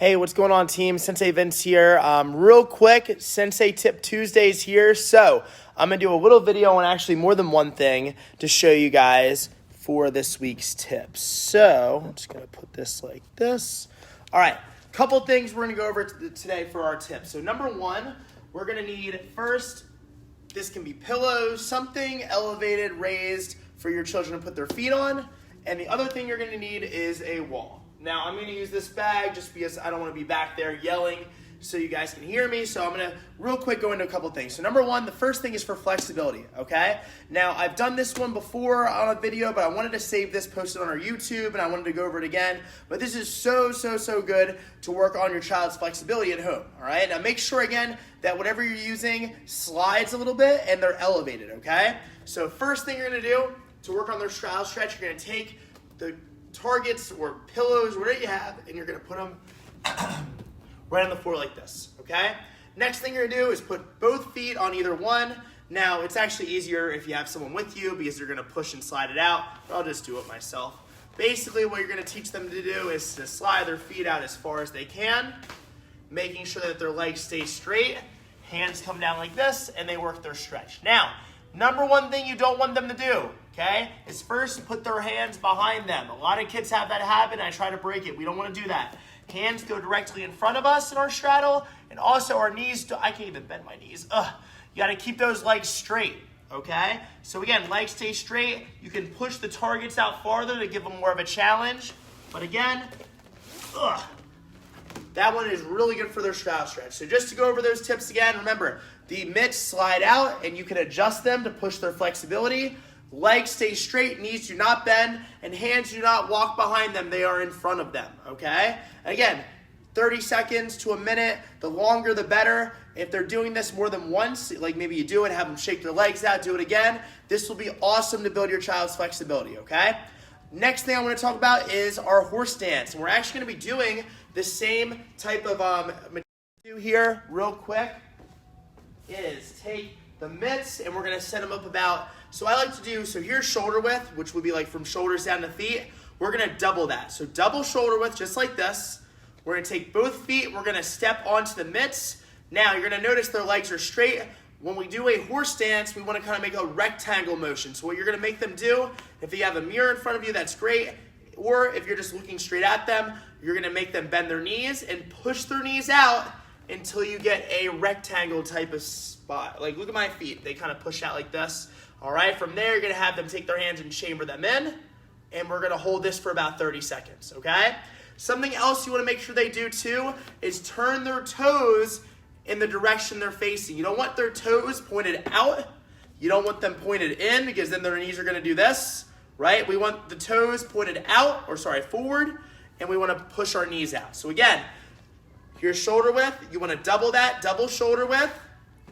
Hey, what's going on, team? Sensei Vince here. Real quick, Sensei Tip Tuesdays here. So I'm going to do a little video on actually more than one thing to show you guys for this week's tips. So I'm just going to put this like this. All right, couple things we're going to go over today for our tips. So number one, we're going to need first, this can be pillows, something elevated, raised for your children to put their feet on. And the other thing you're going to need is a wall. Now, I'm going to use this bag just because I don't want to be back there yelling so you guys can hear me. So I'm going to real quick go into a couple things. So number one, the first thing is for flexibility, okay? Now, I've done this one before on a video, but I wanted to save this posted on our YouTube, and I wanted to go over it again. But this is so good to work on your child's flexibility at home, all right? Now, make sure, again, that whatever you're using slides a little bit and they're elevated, okay? So first thing you're going to do to work on their straddle stretch, you're going to take the targets or pillows, whatever you have, and you're going to put them right on the floor like this, okay? Next thing you're going to do is put both feet on either one. Now, it's actually easier if you have someone with you because they're going to push and slide it out, but I'll just do it myself. Basically, what you're going to teach them to do is to slide their feet out as far as they can, making sure that their legs stay straight, hands come down like this, and they work their stretch. Now, number one thing you don't want them to do, okay, is first put their hands behind them. A lot of kids have that habit, and I try to break it. We don't want to do that. Hands go directly in front of us in our straddle, and also our knees, I can't even bend my knees. You got to keep those legs straight, okay? So again, legs stay straight. You can push the targets out farther to give them more of a challenge. But again, that one is really good for their straddle stretch. So just to go over those tips again, remember, the mitts slide out, and you can adjust them to push their flexibility. Legs stay straight, knees do not bend, and hands do not walk behind them. They are in front of them, okay? Again, 30 seconds to a minute. The longer, the better. If they're doing this more than once, like maybe you do it, have them shake their legs out, do it again. This will be awesome to build your child's flexibility, okay? Next thing I want to talk about is our horse stance. And we're actually going to be doing the same type of material here real quick. Is take the mitts and we're going to set them up about, so I like to do, so here's shoulder width, which would be like from shoulders down to feet. We're going to double that. So double shoulder width, just like this. We're going to take both feet. We're going to step onto the mitts. Now you're going to notice their legs are straight. When we do a horse stance, we want to kind of make a rectangle motion. So what you're going to make them do, if you have a mirror in front of you, that's great. Or if you're just looking straight at them, you're going to make them bend their knees and push their knees out until you get a rectangle type of spot. Like, look at my feet. They kind of push out like this. All right, from there, you're going to have them take their hands and chamber them in, and we're going to hold this for about 30 seconds, okay? Something else you want to make sure they do, too, is turn their toes in the direction they're facing. You don't want their toes pointed out. You don't want them pointed in because then their knees are going to do this, right? We want the toes pointed out, forward, and we want to push our knees out. So, again, here's shoulder width. You want to double that, double shoulder width.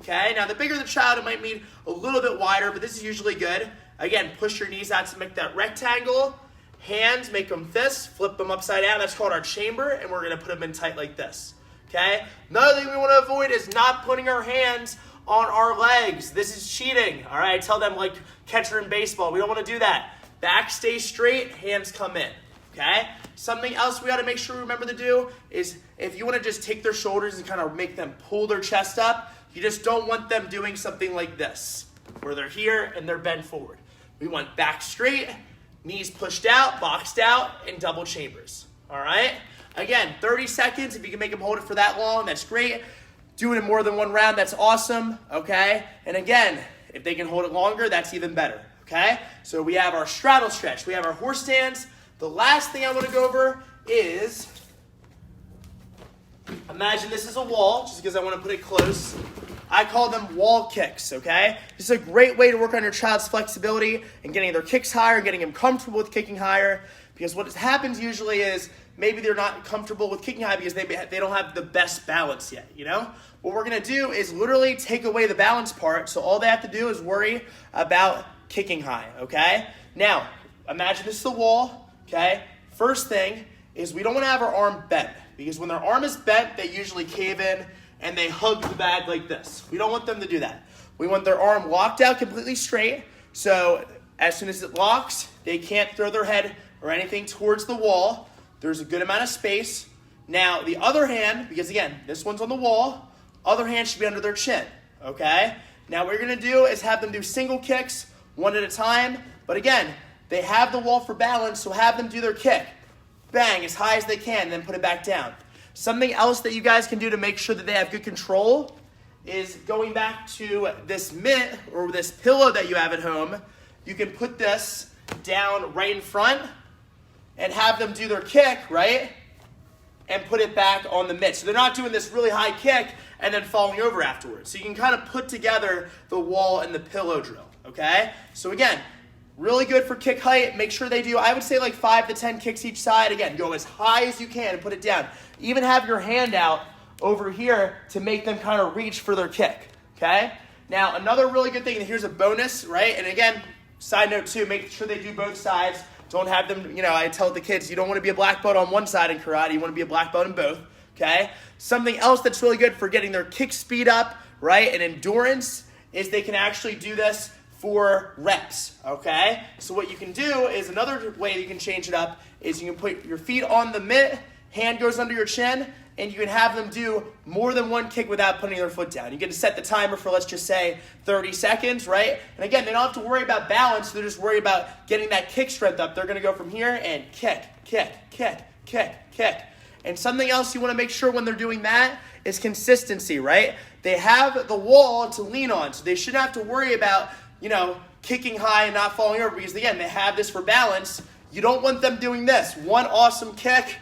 Okay, now the bigger the child, it might mean a little bit wider, but this is usually good. Again, push your knees out to make that rectangle. Hands, make them fists, flip them upside down. That's called our chamber, and we're going to put them in tight like this. Okay, another thing we want to avoid is not putting our hands on our legs. This is cheating, all right? I tell them like catcher in baseball. We don't want to do that. Back stays straight, hands come in. Okay? Something else we got to make sure we remember to do is if you want to just take their shoulders and kind of make them pull their chest up, you just don't want them doing something like this, where they're here and they're bent forward. We want back straight, knees pushed out, boxed out, and double chambers. All right? Again, 30 seconds. If you can make them hold it for that long, that's great. Do it in more than one round, that's awesome. Okay? And again, if they can hold it longer, that's even better. Okay? So we have our straddle stretch. We have our horse stance. The last thing I want to go over is, imagine this is a wall, just because I want to put it close. I call them wall kicks, okay? This is a great way to work on your child's flexibility and getting their kicks higher, getting them comfortable with kicking higher, because what happens usually is maybe they're not comfortable with kicking high because they don't have the best balance yet, you know? What we're going to do is literally take away the balance part, so all they have to do is worry about kicking high, okay? Now, imagine this is the wall. Okay, first thing is we don't want to have our arm bent because when their arm is bent, they usually cave in and they hug the bag like this. We don't want them to do that. We want their arm locked out completely straight. So as soon as it locks, they can't throw their head or anything towards the wall. There's a good amount of space. Now, the other hand, because again, this one's on the wall, other hand should be under their chin, okay? Now, what you're gonna do is have them do single kicks, one at a time, but again, they have the wall for balance, so have them do their kick. Bang, as high as they can, then put it back down. Something else that you guys can do to make sure that they have good control is going back to this mitt or this pillow that you have at home. You can put this down right in front and have them do their kick, right? And put it back on the mitt. So they're not doing this really high kick and then falling over afterwards. So you can kind of put together the wall and the pillow drill, okay? So again, really good for kick height. Make sure they do, I would say like 5 to 10 kicks each side. Again, go as high as you can and put it down. Even have your hand out over here to make them kind of reach for their kick, okay? Now, another really good thing, and here's a bonus, right? And again, side note too, make sure they do both sides. Don't have them, I tell the kids, you don't want to be a black belt on one side in karate, you want to be a black belt in both, okay? Something else that's really good for getting their kick speed up, right, and endurance is they can actually do this for reps, okay? So what you can do is another way you can change it up is you can put your feet on the mitt, hand goes under your chin, and you can have them do more than one kick without putting their foot down. You get to set the timer for, let's just say, 30 seconds, right? And again, they don't have to worry about balance. They're just worried about getting that kick strength up. They're going to go from here and kick, kick, kick, kick, kick. And something else you want to make sure when they're doing that is consistency, right? They have the wall to lean on, so they shouldn't have to worry about, kicking high and not falling over because, again, they have this for balance. You don't want them doing this. One awesome kick,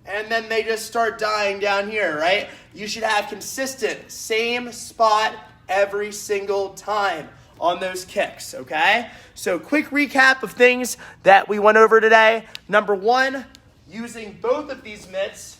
and then they just start dying down here, right? You should have consistent, same spot every single time on those kicks, okay? So quick recap of things that we went over today. Number 1, using both of these mitts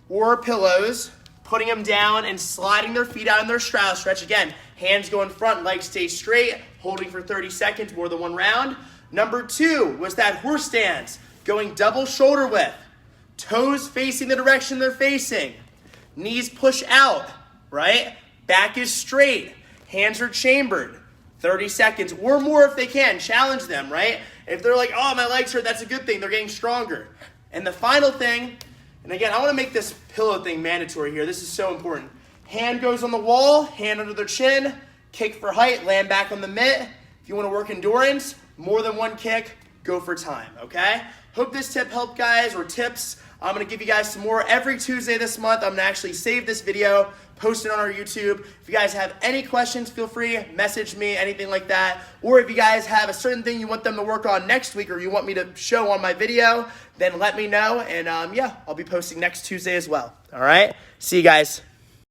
or pillows, putting them down and sliding their feet out in their straddle stretch. Again, hands go in front, legs stay straight, holding for 30 seconds, more than one round. Number 2 was that horse stance. Going double shoulder width, toes facing the direction they're facing, knees push out, right? Back is straight, hands are chambered, 30 seconds or more if they can. Challenge them, right? If they're like, oh, my legs hurt, that's a good thing. They're getting stronger. And the final thing, and again, I want to make this pillow thing mandatory here. This is so important. Hand goes on the wall, hand under their chin, kick for height, land back on the mitt. If you want to work endurance, more than one kick, go for time, okay? Hope this tip helped, guys, or tips. I'm going to give you guys some more every Tuesday this month. I'm going to actually save this video, post it on our YouTube. If you guys have any questions, feel free, message me, anything like that. Or if you guys have a certain thing you want them to work on next week or you want me to show on my video, then let me know. And yeah, I'll be posting next Tuesday as well. All right? See you guys.